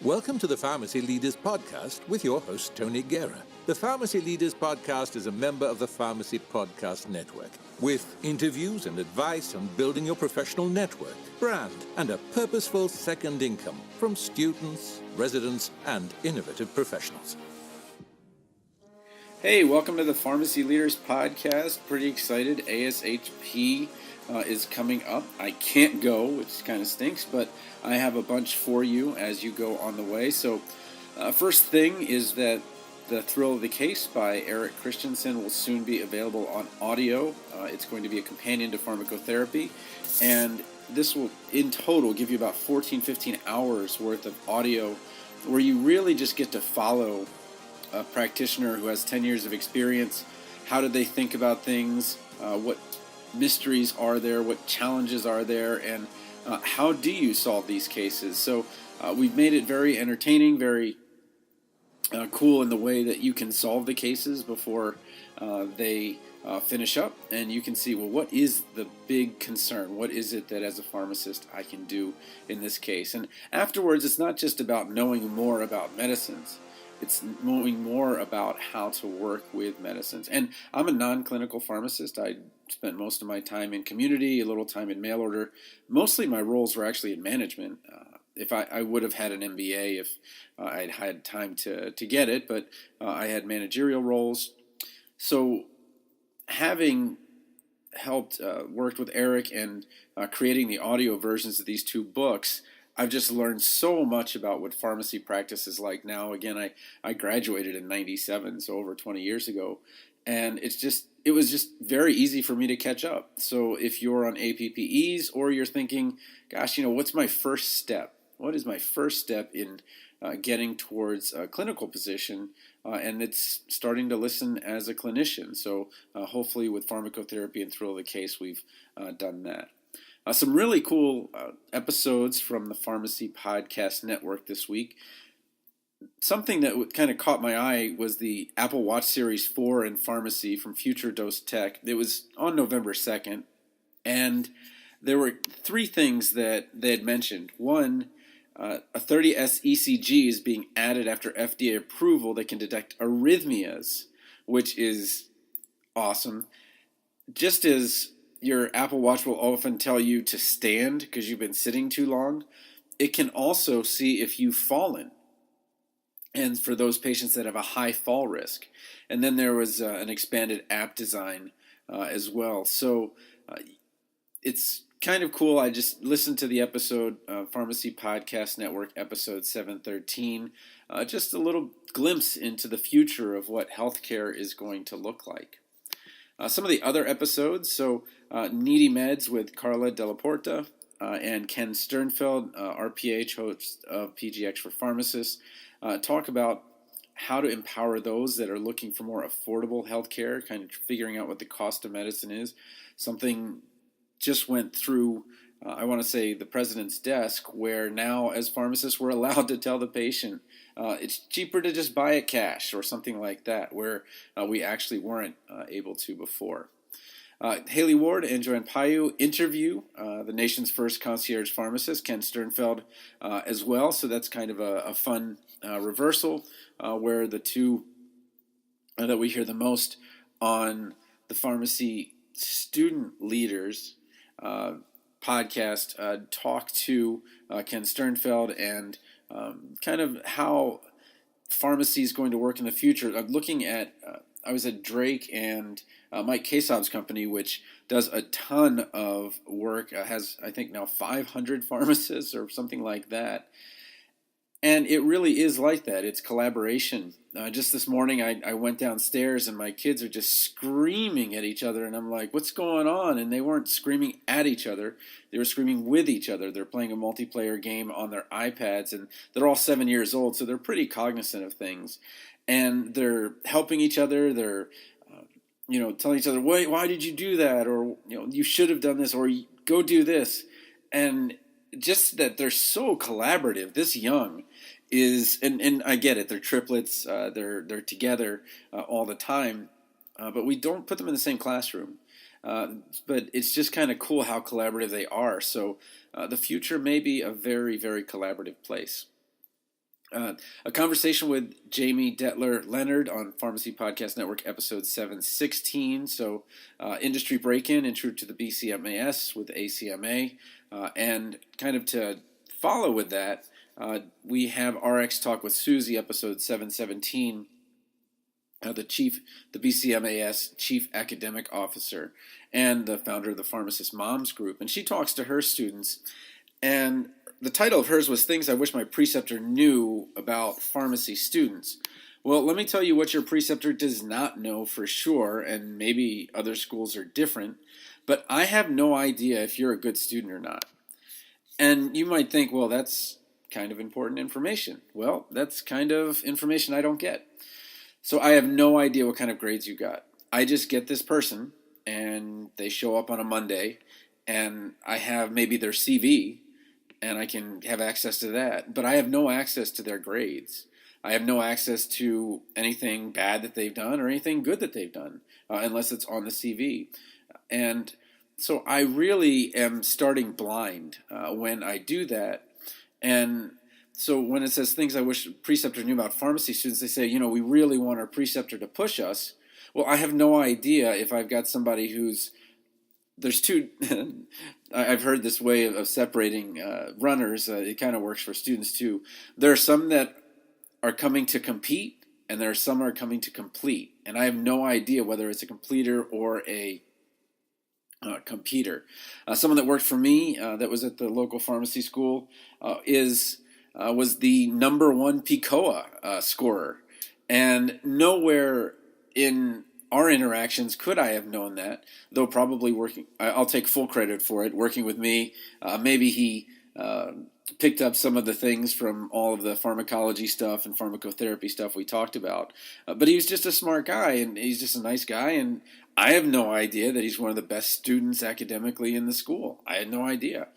Welcome to the Pharmacy Leaders Podcast with your host, Tony Guerra. The Pharmacy Leaders Podcast is a member of the Pharmacy Podcast Network, with interviews and advice on building your professional network, brand, and a purposeful second income from students, residents, and innovative professionals. Hey, welcome to the Pharmacy Leaders Podcast. Pretty excited. ASHP is coming up. I can't go, which kind of stinks, but I have a bunch for you as you go on the way. So first thing is that The Thrill of the Case by Eric Christensen will soon be available on audio. It's going to be a companion to pharmacotherapy, and this will in total give you about 15 hours worth of audio where you really just get to follow a practitioner who has 10 years of experience. How did they think about things? What mysteries are there? What challenges are there? And how do you solve these cases? So we've made it very entertaining, very cool in the way that you can solve the cases before they finish up. And you can see, well, what is the big concern? What is it that as a pharmacist I can do in this case? And afterwards, it's not just about knowing more about medicines. It's knowing more about how to work with medicines. And I'm a non-clinical pharmacist. I spent most of my time in community, a little time in mail order. Mostly my roles were actually in management. If I would have had an MBA if I'd had time to get it, but I had managerial roles. So having helped, worked with Eric and creating the audio versions of these two books, I've just learned so much about what pharmacy practice is like now. Again, I graduated in 97, so over 20 years ago. And it was just very easy for me to catch up. So if you're on APPEs or you're thinking, gosh, what's my first step? What is my first step in getting towards a clinical position? And it's starting to listen as a clinician. So hopefully with pharmacotherapy and Thrill of the Case, we've done that. Some really cool episodes from the Pharmacy Podcast Network this week. Something that kind of caught my eye was the Apple Watch Series 4 in pharmacy from Future Dose Tech. It was on November 2nd, and there were three things that they had mentioned. One, a 30S ECG is being added after FDA approval that can detect arrhythmias, which is awesome. Just as your Apple Watch will often tell you to stand because you've been sitting too long, it can also see if you've fallen, and for those patients that have a high fall risk. And then there was an expanded app design as well. So it's kind of cool. I just listened to the episode, Pharmacy Podcast Network, episode 713, just a little glimpse into the future of what healthcare is going to look like. Some of the other episodes, so Needy Meds with Carla Delaporta and Ken Sternfeld, RPH, host of PGX for Pharmacists, talk about how to empower those that are looking for more affordable healthcare, kind of figuring out what the cost of medicine is. Something just went through, I want to say, the president's desk, where now as pharmacists we're allowed to tell the patient it's cheaper to just buy it cash or something like that, where we actually weren't able to before. Haley Ward and Joanne Paiu interview the nation's first concierge pharmacist, Ken Sternfeld, as well. So that's kind of a fun reversal where the two that we hear the most on the Pharmacy Student Leaders podcast talk to Ken Sternfeld and kind of how pharmacy is going to work in the future. I'm looking at, I was at Drake and Mike Kasab's company, which does a ton of work, has, I think, now 500 pharmacists or something like that. And it really is like that. It's collaboration. Just this morning, I went downstairs and my kids are just screaming at each other. And I'm like, what's going on? And they weren't screaming at each other. They were screaming with each other. They're playing a multiplayer game on their iPads. And they're all 7 years old, so they're pretty cognizant of things. And they're helping each other. They're, telling each other, wait, why did you do that? Or, you should have done this, or go do this. And just that they're so collaborative this young is, and I get it, they're triplets, they're together all the time, but we don't put them in the same classroom. But it's just kind of cool how collaborative they are. So the future may be a very, very collaborative place. A conversation with Jamie Detler Leonard on Pharmacy Podcast Network, episode 716. So, industry break-in, intro to the BCMAS with ACMA. And kind of to follow with that, we have RX Talk with Susie, episode 717. The BCMAS Chief Academic Officer and the founder of the Pharmacist Moms Group. And she talks to her students, and the title of hers was Things I Wish My Preceptor Knew About Pharmacy Students. Well, let me tell you what your preceptor does not know for sure, and maybe other schools are different, but I have no idea if you're a good student or not. And you might think, well, that's kind of important information. Well, that's kind of information I don't get. So I have no idea what kind of grades you got. I just get this person, and they show up on a Monday, and I have maybe their CV, and I can have access to that. But I have no access to their grades. I have no access to anything bad that they've done or anything good that they've done, unless it's on the CV. And so I really am starting blind when I do that. And so when it says things I wish preceptor knew about pharmacy students, they say, we really want our preceptor to push us. Well, I have no idea if I've got somebody there's two, I've heard this way of separating runners. It kind of works for students too. There are some that are coming to compete, and there are some are coming to complete. And I have no idea whether it's a completer or a competer. Someone that worked for me that was at the local pharmacy school was the number one PCOA scorer. And nowhere in our interactions could I have known that, though probably I'll take full credit for it, working with me. Maybe he picked up some of the things from all of the pharmacology stuff and pharmacotherapy stuff we talked about. But he was just a smart guy, and he's just a nice guy, and I have no idea that he's one of the best students academically in the school. I had no idea.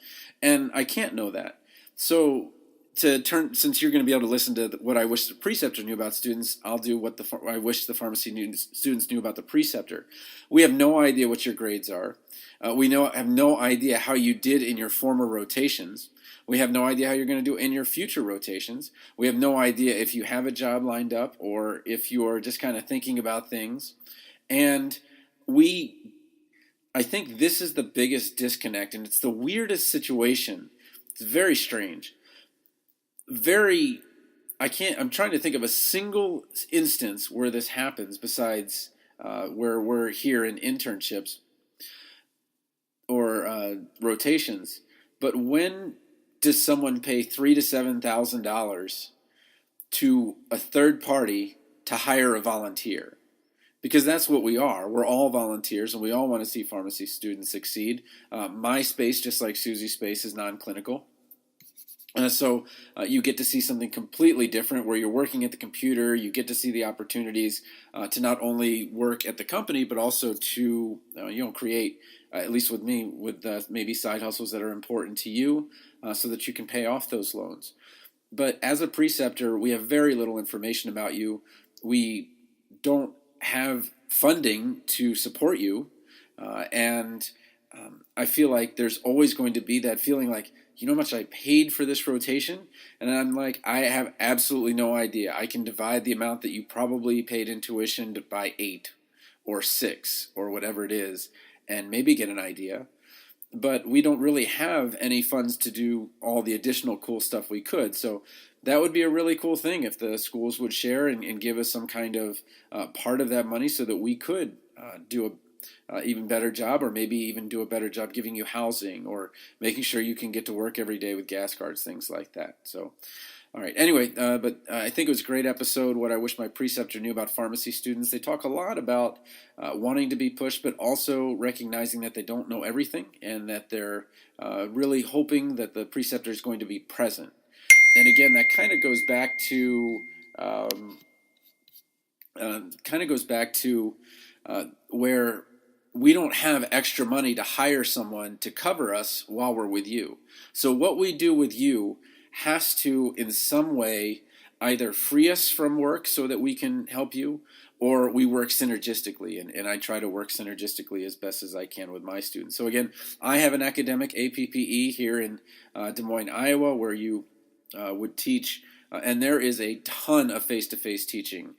And I can't know that. So since you're going to be able to listen to what I wish the preceptor knew about students, I'll do what I wish the pharmacy students knew about the preceptor. We have no idea what your grades are. We have no idea how you did in your former rotations. We have no idea how you're going to do in your future rotations. We have no idea if you have a job lined up or if you're just kind of thinking about things. And I think this is the biggest disconnect, and it's the weirdest situation. It's very strange. I'm trying to think of a single instance where this happens besides where we're here in internships or rotations. But when does someone pay $3,000 to $7,000 to a third party to hire a volunteer? Because that's what we are. We're all volunteers, and we all want to see pharmacy students succeed. My space, just like Susie's space, is non-clinical. So you get to see something completely different where you're working at the computer. You get to see the opportunities to not only work at the company, but also to create, at least with me, with maybe side hustles that are important to you so that you can pay off those loans. But as a preceptor, we have very little information about you. We don't have funding to support you. And I feel like there's always going to be that feeling like, you know how much I paid for this rotation? And I'm like, I have absolutely no idea. I can divide the amount that you probably paid in tuition by 8 or 6 or whatever it is and maybe get an idea. But we don't really have any funds to do all the additional cool stuff we could. So that would be a really cool thing if the schools would share and give us some kind of part of that money so that we could do a even better job, or maybe even do a better job giving you housing or making sure you can get to work every day with gas cards, things like that. So, all right. Anyway, but I think it was a great episode. What I wish my preceptor knew about pharmacy students. They talk a lot about wanting to be pushed, but also recognizing that they don't know everything and that they're really hoping that the preceptor is going to be present. And again, that kind of goes back to where we don't have extra money to hire someone to cover us while we're with you. So what we do with you has to, in some way, either free us from work so that we can help you, or we work synergistically. And I try to work synergistically as best as I can with my students. So again, I have an academic APPE here in Des Moines, Iowa, where you would teach and there is a ton of face-to-face teaching.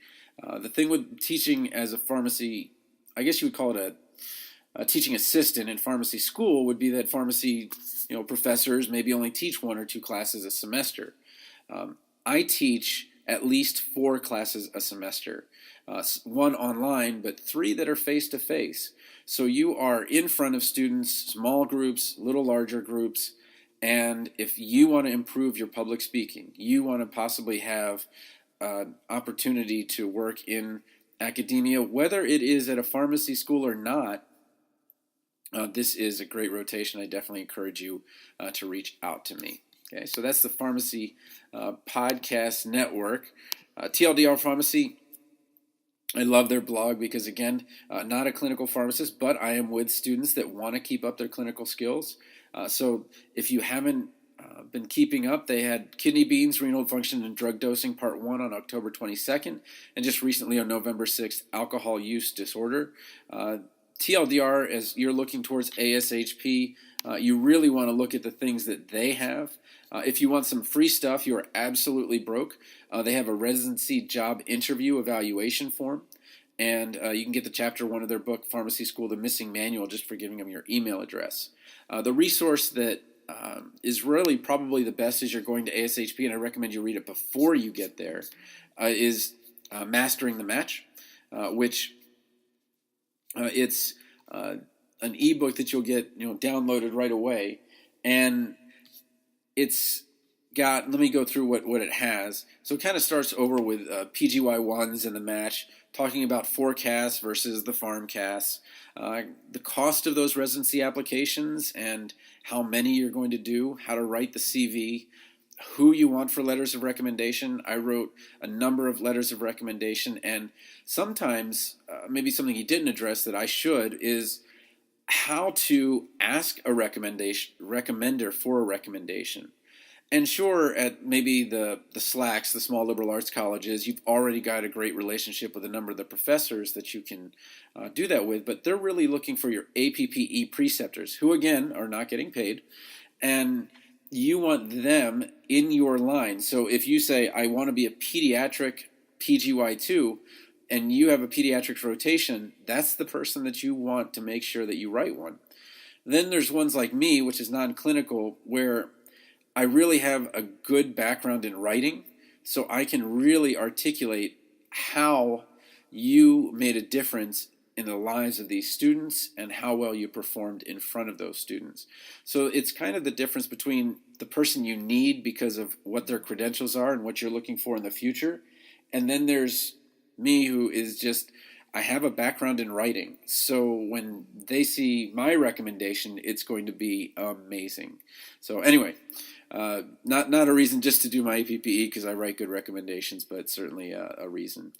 The thing with teaching as a pharmacy, I guess you would call it a teaching assistant in pharmacy school, would be that pharmacy professors maybe only teach 1 or 2 classes a semester. I teach at least 4 classes a semester, 1 online, but 3 that are face-to-face. So you are in front of students, small groups, little larger groups, and if you want to improve your public speaking, you want to possibly have an opportunity to work in academia, whether it is at a pharmacy school or not, this is a great rotation. I definitely encourage you to reach out to me. Okay, so that's the Pharmacy Podcast Network. TLDR Pharmacy, I love their blog because, again, not a clinical pharmacist, but I am with students that want to keep up their clinical skills. So if you haven't been keeping up, they had Kidney Beans, Renal Function, and Drug Dosing Part 1 on October 22nd, and just recently on November 6th, Alcohol Use Disorder. TLDR, as you're looking towards ASHP, you really want to look at the things that they have. If you want some free stuff, you are absolutely broke. They have a residency job interview evaluation form, and you can get the chapter 1 of their book, Pharmacy School, The Missing Manual, just for giving them your email address. The resource that is really probably the best as you're going to ASHP, and I recommend you read it before you get there, is Mastering the Match, which it's an ebook that you'll get downloaded right away, and it's got, let me go through what it has. So it kind of starts over with PGY1s and the match, talking about forecasts versus the pharmcasts, the cost of those residency applications and how many you're going to do, how to write the CV, who you want for letters of recommendation. I wrote a number of letters of recommendation, and sometimes maybe something he didn't address that I should is how to ask a recommender for a recommendation. And sure, at maybe the SLACs, the small liberal arts colleges, you've already got a great relationship with a number of the professors that you can do that with, but they're really looking for your APPE preceptors, who again are not getting paid, and you want them in your line. So if you say, I want to be a pediatric PGY2, and you have a pediatrics rotation, that's the person that you want to make sure that you write one. Then there's ones like me, which is non-clinical, where I really have a good background in writing, so I can really articulate how you made a difference in the lives of these students and how well you performed in front of those students. So it's kind of the difference between the person you need because of what their credentials are and what you're looking for in the future, and then there's me, who is just, I have a background in writing. So when they see my recommendation, it's going to be amazing. So anyway, not a reason just to do my APPE because I write good recommendations, but certainly a reason.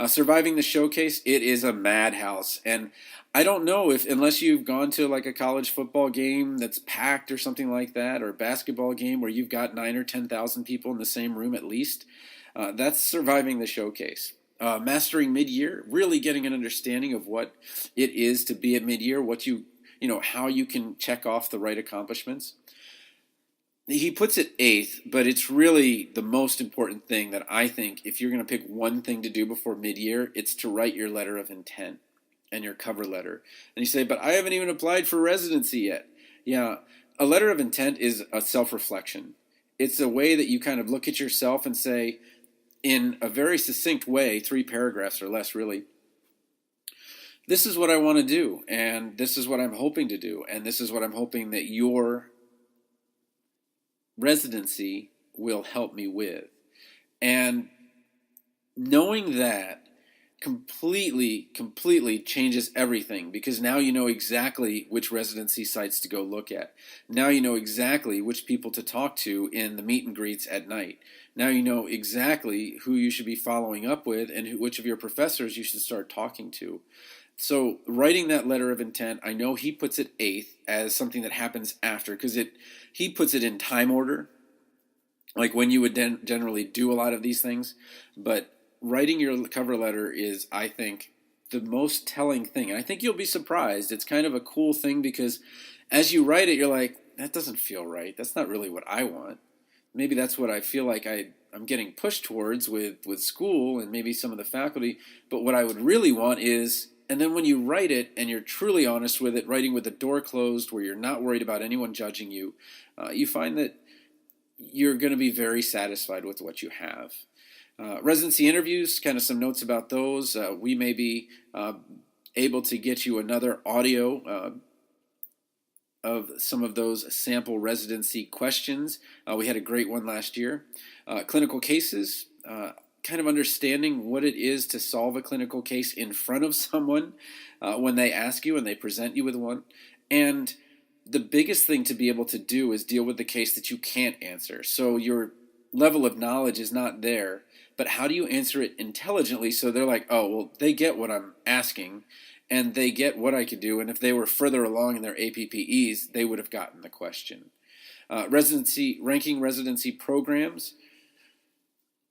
Surviving the Showcase, it is a madhouse. And I don't know if, unless you've gone to like a college football game that's packed or something like that, or a basketball game where you've got 9,000 or 10,000 people in the same room at least, that's Surviving the Showcase. Mastering Midyear, really getting an understanding of what it is to be at Midyear, what how you can check off the right accomplishments. He puts it 8th, but it's really the most important thing that I think, if you're going to pick one thing to do before Midyear, it's to write your letter of intent and your cover letter. And you say, but I haven't even applied for residency yet. Yeah, a letter of intent is a self-reflection. It's a way that you kind of look at yourself and say, in a very succinct way, 3 paragraphs or less really, this is what I want to do, and this is what I'm hoping to do, and this is what I'm hoping that your residency will help me with. And knowing that completely changes everything, because now you know exactly which residency sites to go look at. Now you know exactly which people to talk to in the meet and greets at night. Now you know exactly who you should be following up with and which of your professors you should start talking to. So writing that letter of intent, I know he puts it 8th as something that happens after, because he puts it in time order, like when you would generally do a lot of these things. But writing your cover letter is, I think, the most telling thing. And I think you'll be surprised. It's kind of a cool thing because as you write it, you're like, that doesn't feel right. That's not really what I want. maybe that's what I feel like I'm getting pushed towards with school and maybe some of the faculty. But what I would really want is, and then when you write it and you're truly honest with it, writing with the door closed where you're not worried about anyone judging you, you find that you're going to be very satisfied with what you have. Residency interviews, kind of some notes about those. We may be able to get you another audio of some of those sample residency questions. We had a great one last year. Clinical cases, kind of understanding what it is to solve a clinical case in front of someone when they ask you and they present you with one. And the biggest thing to be able to do is deal with the case that you can't answer. So your level of knowledge is not there, but how do you answer it intelligently so they're like, oh, well, they get what I'm asking and they get what I could do. And if they were further along in their APPEs, they would have gotten the question. Ranking residency programs.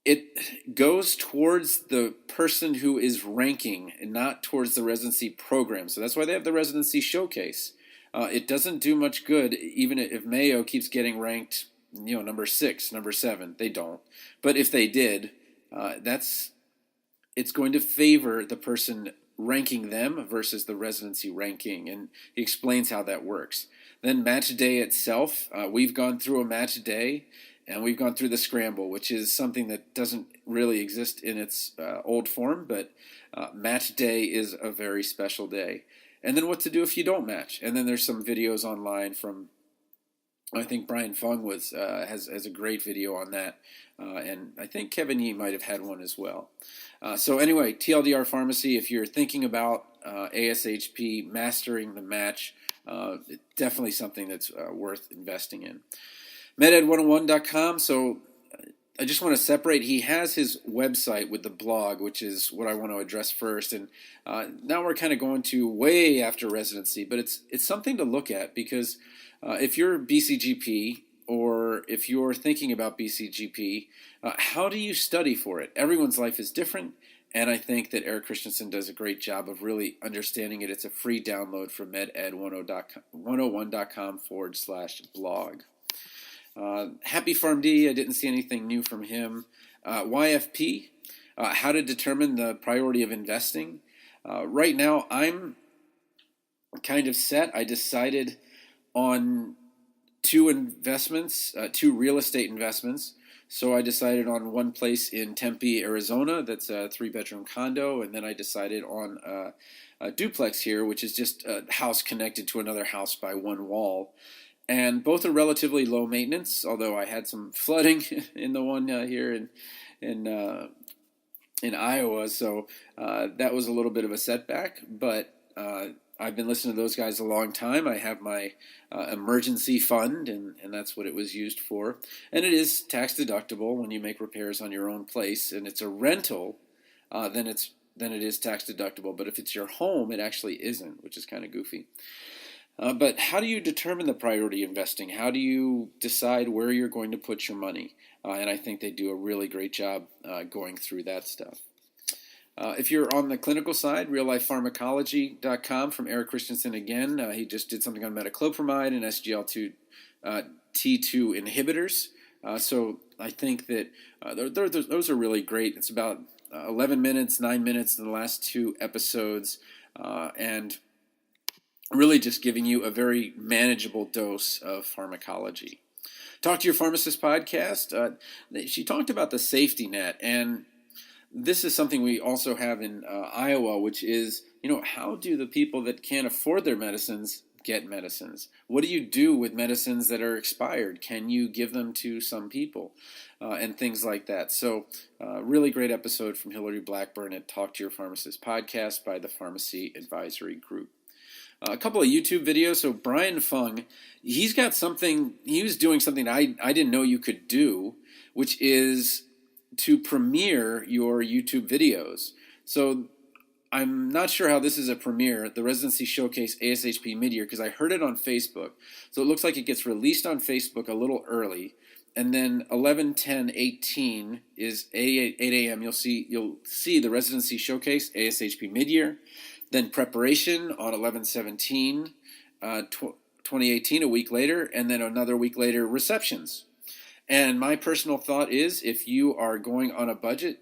It goes towards the person who is ranking and not towards the residency program. So that's why they have the residency showcase. It doesn't do much good, even if Mayo keeps getting ranked, number 6, number 7. They don't. But if they did, it's going to favor the person ranking them versus the residency ranking. And he explains how that works. Then match day itself. We've gone through a match day, and we've gone through the scramble, which is something that doesn't really exist in its old form, but match day is a very special day. And then what to do if you don't match. And then there's some videos online from, I think Brian Fung has a great video on that. And I think Kevin Yee might have had one as well. So anyway, TLDR Pharmacy, if you're thinking about ASHP, mastering the match, definitely something that's worth investing in. MedEd101.com. So I just want to separate. He has his website with the blog, which is what I want to address first. And now we're kind of going to way after residency, but it's something to look at because if you're BCGP or if you're thinking about BCGP, how do you study for it? Everyone's life is different, and I think that Eric Christensen does a great job of really understanding it. It's a free download from meded101.com/blog. Happy PharmD, I didn't see anything new from him. YFP, how to determine the priority of investing. Right now, I'm kind of set. I decided on two real estate investments. So I decided on one place in Tempe, Arizona, that's a 3-bedroom condo, and then I decided on a duplex here, which is just a house connected to another house by one wall. And both are relatively low maintenance, although I had some flooding in the one here in Iowa, so that was a little bit of a setback. But I've been listening to those guys a long time. I have my emergency fund, and that's what it was used for. And it is tax deductible when you make repairs on your own place, and it's a rental. Then it is tax deductible. But if it's your home, it actually isn't, which is kind of goofy. But how do you determine the priority investing? How do you decide where you're going to put your money? And I think they do a really great job going through that stuff. If you're on the clinical side, reallifepharmacology.com from Eric Christensen again. He just did something on metoclopramide and SGLT2 inhibitors. So I think that those are really great. It's about 11 minutes, 9 minutes in the last 2 episodes. And really just giving you a very manageable dose of pharmacology. Talk to Your Pharmacist podcast. She talked about the safety net, and this is something we also have in Iowa, which is, how do the people that can't afford their medicines get medicines? What do you do with medicines that are expired? Can you give them to some people? And things like that. So really great episode from Hillary Blackburn at Talk to Your Pharmacist podcast by the Pharmacy Advisory Group. A couple of YouTube videos. So Brian Fung, he was doing something I didn't know you could do, which is to premiere your YouTube videos. So I'm not sure how this is a premiere, the Residency Showcase ASHP MidYear, because I heard it on Facebook. So it looks like it gets released on Facebook a little early. And then 11/10/18 is 8 a.m. You'll see the Residency Showcase ASHP MidYear. Then preparation on 11/17/2018, a week later, and then another week later, receptions. And my personal thought is, if you are going on a budget,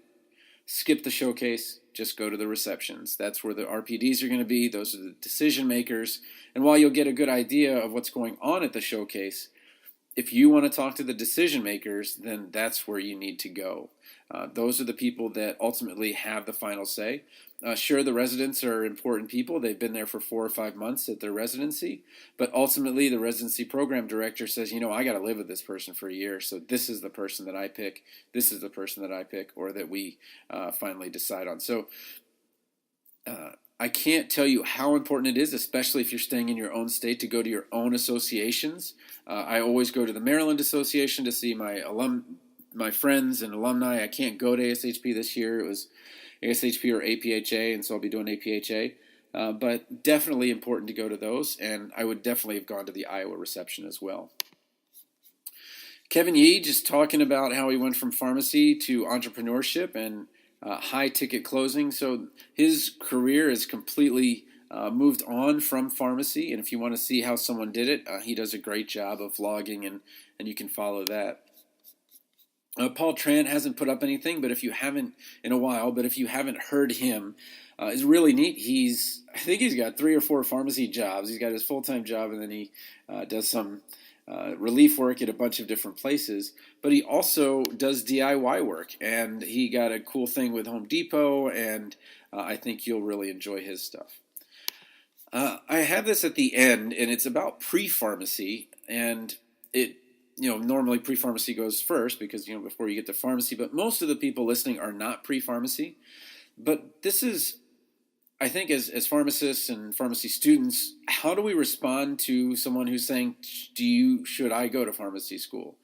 skip the showcase, just go to the receptions. That's where the RPDs are going to be. Those are the decision makers. And while you'll get a good idea of what's going on at the showcase, if you want to talk to the decision makers, then that's where you need to go. Those are the people that ultimately have the final say. Sure, the residents are important people. They've been there for 4 or 5 months at their residency. But ultimately, the residency program director says, I got to live with this person for a year. So this is the person that I pick. This is the person that I pick, or that we finally decide on. So I can't tell you how important it is, especially if you're staying in your own state, to go to your own associations. I always go to the Maryland Association to see my friends and alumni. I can't go to ASHP this year. It was ASHP or APHA, and so I'll be doing APHA. But definitely important to go to those, and I would definitely have gone to the Iowa reception as well. Kevin Yee just talking about how he went from pharmacy to entrepreneurship and high ticket closing. So his career is completely moved on from pharmacy. And if you want to see how someone did it, he does a great job of vlogging, and you can follow that. Paul Tran hasn't put up anything, but if you haven't heard him, it's really neat. I think he's got 3 or 4 pharmacy jobs. He's got his full-time job, and then he does some relief work at a bunch of different places, but he also does DIY work, and he got a cool thing with Home Depot, and I think you'll really enjoy his stuff. I have this at the end, and it's about pre-pharmacy, and it, normally pre-pharmacy goes first because, before you get to pharmacy, but most of the people listening are not pre-pharmacy, but this is, I think, as pharmacists and pharmacy students, how do we respond to someone who's saying, should I go to pharmacy school?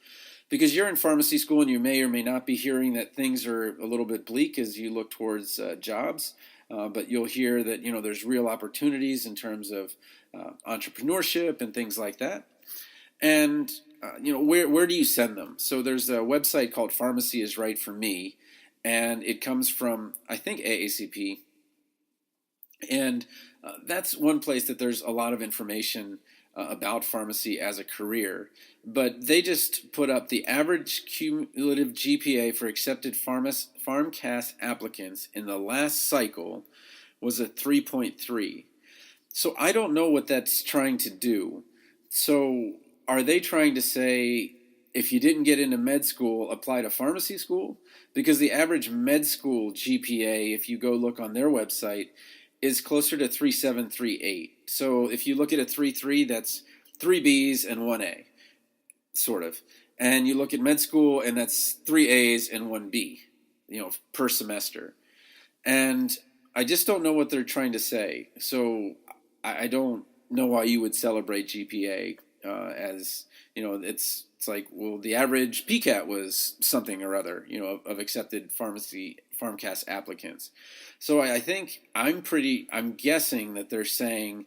Because you're in pharmacy school and you may or may not be hearing that things are a little bit bleak as you look towards jobs, but you'll hear that, there's real opportunities in terms of entrepreneurship and things like that. And, where do you send them? So there's a website called Pharmacy is Right for Me, and it comes from, I think, AACP. And that's one place that there's a lot of information about pharmacy as a career. But they just put up the average cumulative GPA for accepted PharmCAS applicants in the last cycle was a 3.3. So I don't know what that's trying to do. So are they trying to say, if you didn't get into med school, apply to pharmacy school? Because the average med school GPA, if you go look on their website, is closer to 3.7, 3.8. So if you look at a 3.3, that's 3 B's and 1 A, sort of. And you look at med school, and that's 3 A's and 1 B, per semester. And I just don't know what they're trying to say. So I don't know why you would celebrate GPA as, it's like, well, the average PCAT was something or other, of accepted PharmCAS applicants. So I think I'm guessing that they're saying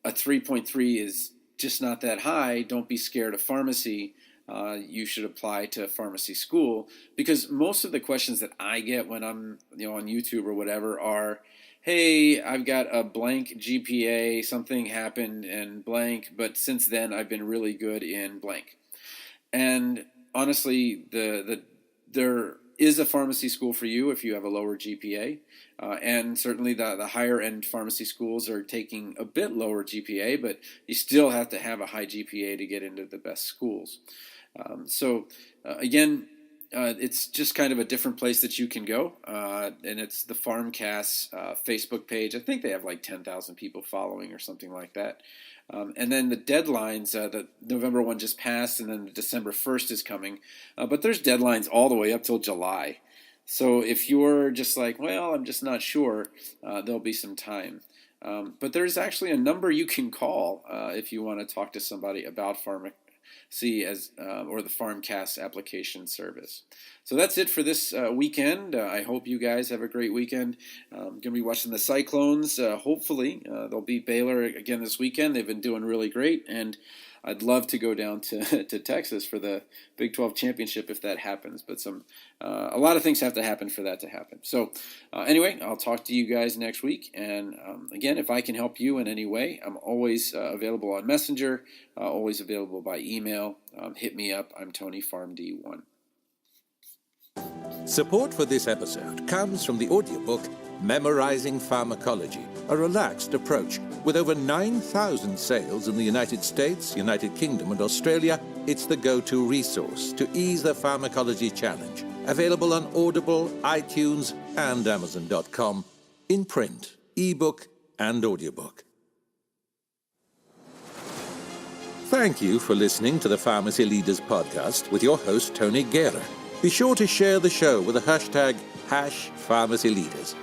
a 3.3 is just not that high. Don't be scared of pharmacy. You should apply to pharmacy school, because most of the questions that I get when I'm, on YouTube or whatever are, hey, I've got a blank GPA, something happened and blank, but since then I've been really good in blank. And honestly, there is a pharmacy school for you if you have a lower GPA. And certainly the higher end pharmacy schools are taking a bit lower GPA, but you still have to have a high GPA to get into the best schools. Again, it's just kind of a different place that you can go. And it's the PharmCAS Facebook page. I think they have like 10,000 people following or something like that. And then the deadlines, the November one just passed, and then the December 1st is coming. But there's deadlines all the way up till July. So if you're just like, well, I'm just not sure, there'll be some time. But there's actually a number you can call if you want to talk to somebody about pharmacy or the PharmCAS application service. So that's it for this weekend. I hope you guys have a great weekend. I'm going to be watching the Cyclones. Hopefully, they'll beat Baylor again this weekend. They've been doing really great, and I'd love to go down to Texas for the Big 12 championship if that happens. But a lot of things have to happen for that to happen. So anyway, I'll talk to you guys next week. And again, if I can help you in any way, I'm always available on Messenger, always available by email. Hit me up. I'm Tony FarmD1. Support for this episode comes from the audiobook Memorizing Pharmacology, a relaxed approach. With over 9,000 sales in the United States, United Kingdom, and Australia, it's the go-to resource to ease the pharmacology challenge. Available on Audible, iTunes, and Amazon.com, in print, ebook, and audiobook. Thank you for listening to the Pharmacy Leaders Podcast with your host, Tony Guerra. Be sure to share the show with the hashtag #PharmacyLeaders.